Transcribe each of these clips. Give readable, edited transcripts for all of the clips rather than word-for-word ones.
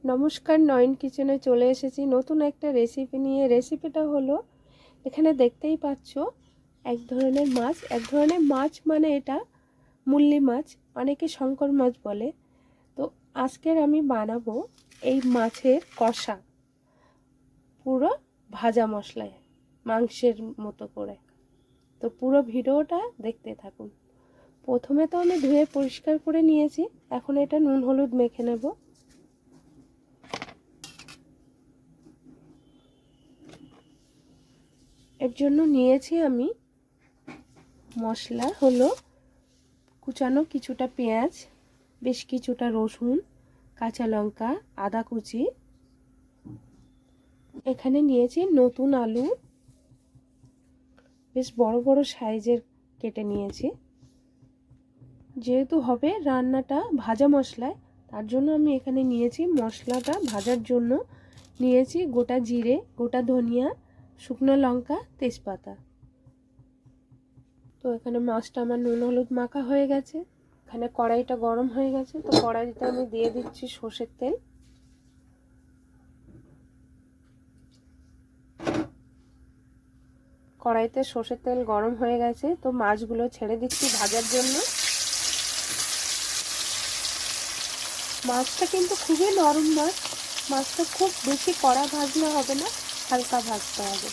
নমস্কার, নয়ন কিচেনে চলে এসেছি নতুন একটা রেসিপি নিয়ে। রেসিপিটা হলো, এখানে দেখতেই পাচ্ছ এক ধরনের মাছ মানে এটা মুল্লি মাছ, অনেকে শঙ্কর মাছ বলে। তো আজকের আমি বানাবো এই মাছের কষা, পুরো ভাজা মশলায়, মাংসের মতো করে। তো পুরো ভিডিওটা দেখতে থাকুন। প্রথমে তো আমি ধুয়ে পরিষ্কার করে নিয়েছি, এখন এটা নুন হলুদ মেখে নেব। এর জন্য নিয়েছি আমি মশলা হলো কুচানো কিছুটা পেঁয়াজ, বেশ কিছুটা রসুন, কাঁচা লঙ্কা, আদা কুচি। এখানে নিয়েছি নতুন আলু, বেশ বড় বড় সাইজের কেটে নিয়েছি। যেহেতু হবে রান্নাটা ভাজা মশলায়, তার জন্য আমি এখানে নিয়েছি মশলাটা ভাজার জন্য নিয়েছি গোটা জিরে, গোটা ধনিয়া, শুকনো লঙ্কা, তেজপাতা। তো এখানে মাছটা আমার নুন হলুদ মাখা হয়ে গেছে। এখানে কড়াইটা গরম হয়ে গেছে, তো কড়াইতে আমি দিয়ে দিচ্ছি সর্ষের তেল। কড়াইতে সর্ষের তেল গরম হয়ে গেছে, তো মাছগুলো ছেড়ে দিচ্ছি ভাজার জন্য। মাছটা কিন্তু খুবই নরম মাছ, মাছটা খুব বেশি কড়া ভাজলে হবে না, হালকা ভাজতে হবে।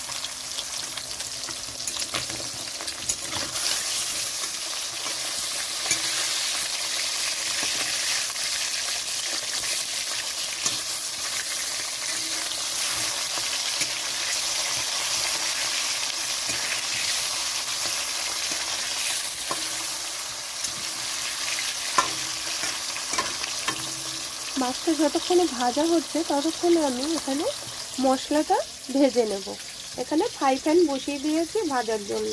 মাছটা যতক্ষণে ভাজা হচ্ছে ততক্ষণে আমি এখানে মশলাটা ভেজে নেব। এখানে ফ্রাই প্যান বসিয়ে দিয়েছি ভাজার জন্য।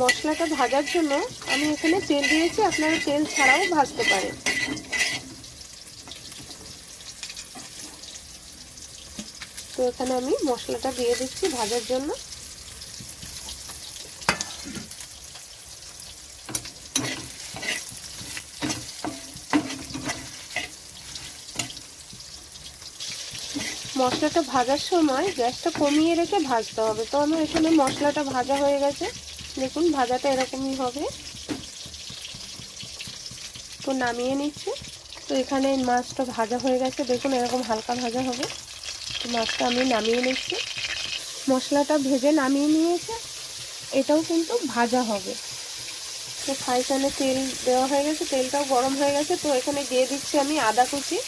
মশলাটা ভাজার জন্য আমি এখানে তেল দিয়েছি, আপনারা তেল ছাড়াও ভাজতে পারেন। তো এখানে আমি মশলাটা দিয়ে দিচ্ছি ভাজার জন্য। মশলাটা ভাজার সময় গ্যাসটা কমিয়ে রেখে ভাজতে হবে। তো আমার এখানে মশলাটা ভাজা হয়ে গেছে, দেখুন ভাজাটা এরকমই হবে। তো নামিয়ে নিচ্ছি। তো এখানে মাছটা ভাজা হয়ে গেছে, দেখুন এরকম হালকা ভাজা হবে। তো মাছটা আমি নামিয়ে নিচ্ছি। মশলাটা ভেজে নামিয়ে নিয়েছে, এটাও কিন্তু ভাজা হবে। তো ফ্রাই প্যানে তেল দেওয়া হয়ে গেছে, তেলটাও গরম হয়ে গেছে। তো এখানে দিয়ে দিচ্ছি আমি আদা কুচি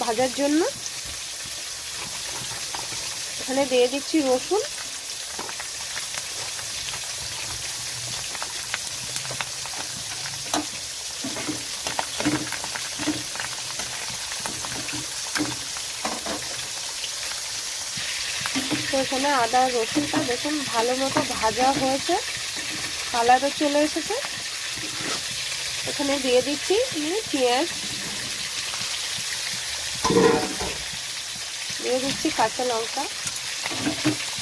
ভাজার জন্য। এখানে দিয়ে দিচ্ছি রসুন, তো এখানে আদা রসুনটা দেখুন ভালো মতো ভাজা হয়েছে, কালারও চলে এসেছে। এখানে দিয়ে দিচ্ছি পেঁয়াজ, দিয়ে দিচ্ছি কাঁচা লঙ্কা।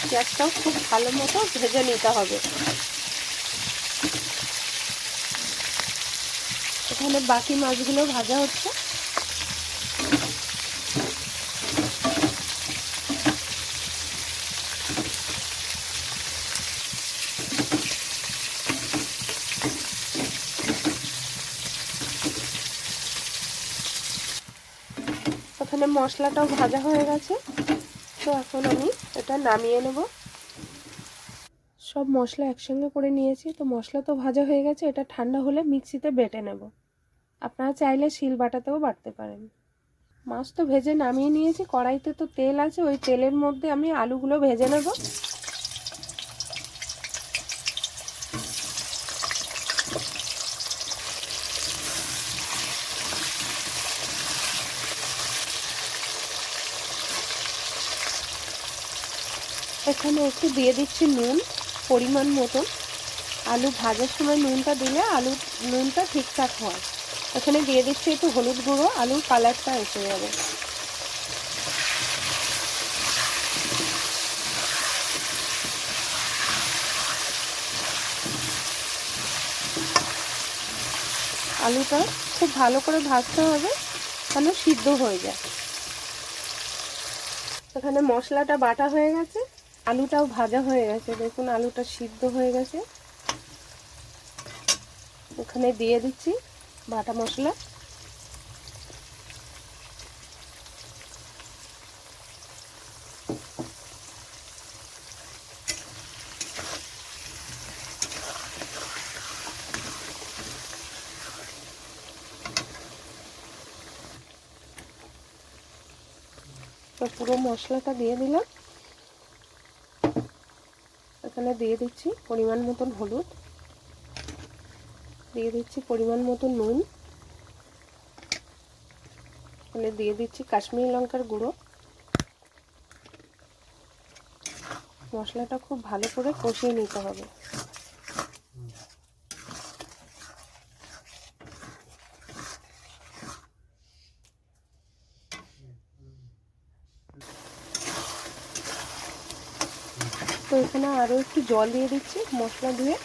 পেঁয়াজটাও খুব ভালো মতো ভেজে নিতে হবে। এখানে বাকি মাছগুলো ভাজা হচ্ছে। এখানে মশলাটাও ভাজা হয়ে গেছে। তো এখন আমি এটা নামিয়ে নেব। সব মশলা একসঙ্গে করে নিয়েছি। তো মশলা তো ভাজা হয়ে গেছে, এটা ঠান্ডা হলে মিক্সিতে বেটে নেব। আপনারা চাইলে শিল বাটাতেও বাটতে পারেন। মাছ তো ভেজে নামিয়ে নিয়েছি, কড়াইতে তো তেল আছে, ওই তেলের মধ্যে আমি আলুগুলো ভেজে নেব। এখানে একটু দিয়ে দিচ্ছি নুন পরিমাণ মতন। আলু ভাজার সময় নুনটা দিলে নুনটা ঠিকঠাক হয়। এখানে দিয়ে দিচ্ছি একটু হলুদ গুঁড়ো, আলুর কালারটা এসে যাবে। আলুটা খুব ভালো করে ভাজতে হবে, যেন সিদ্ধ হয়ে যায়। এখানে মশলাটা বাটা হয়ে গেছে, আলুটাও ভাজা হয়ে গেছে। দেখুন আলুটা সিদ্ধ হয়ে গেছে। এখানে দিয়ে দিচ্ছি বাটা মশলা। তো পুরো মশলাটা দিয়ে দিলাম। এখানে দিয়ে দিচ্ছি পরিমাণ মতন হলুদ, দিয়ে দিচ্ছি পরিমাণ মতন নুন, এখানে দিয়ে দিচ্ছি কাশ্মীরি লঙ্কার গুঁড়ো। মশলাটা খুব ভালো করে কষিয়ে নিতে হবে। তো এখানে আরও একটু জল দিয়ে দিচ্ছি মশলা ধুয়ে।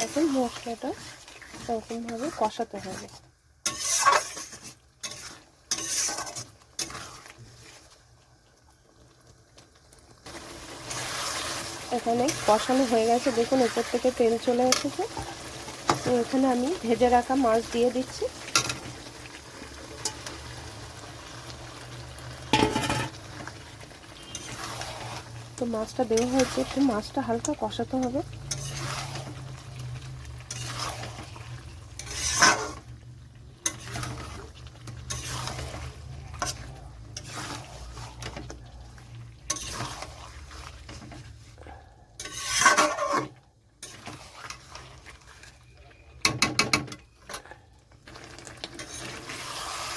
এখন মশলাটা এরকমভাবে কষাতে হবে। এখানে কষানো হয়ে গেছে, দেখুন উপর থেকে তেল চলে এসেছে। তো এখানে আমি ভেজে রাখা মাছ দিয়ে দিচ্ছি। তো মাছটা দেওয়া হয়েছে, একটু মাছটা হালকা কষাতে হবে।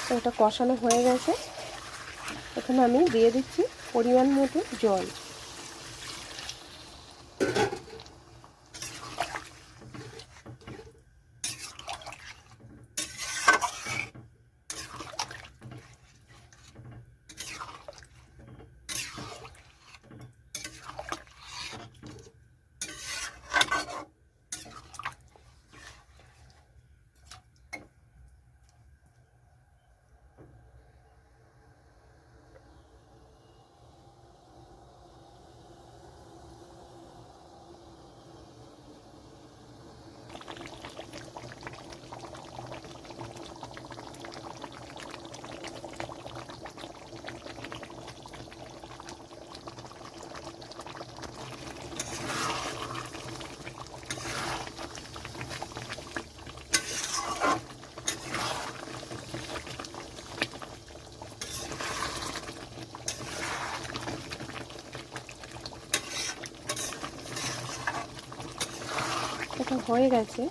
তো এটা কষানো হয়ে গেছে। এখানে আমি দিয়ে দিচ্ছি পরিমাণ মতো জল। এটা হয়ে গেছে।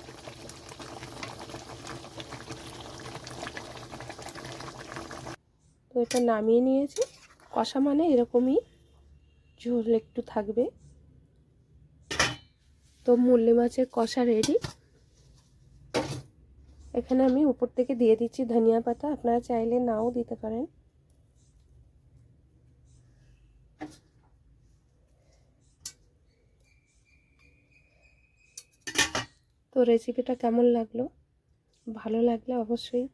তো এটা নামিয়ে নিয়েছি। কষা মানে এরকমই ঝোল একটু থাকবে। তো মুরলি মাছের কষা রেডি। এখানে আমি উপর থেকে দিয়ে দিচ্ছি ধনিয়া পাতা, আপনারা চাইলে নাও দিতে পারেন। তো রেসিপিটা কেমন লাগলো? ভালো লাগলে অবশ্যই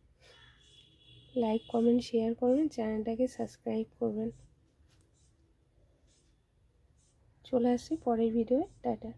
লাইক কমেন্ট শেয়ার করবেন, চ্যানেলটাকে সাবস্ক্রাইব করবেন। চলে আসছি পরের ভিডিওয়ে। টাটা।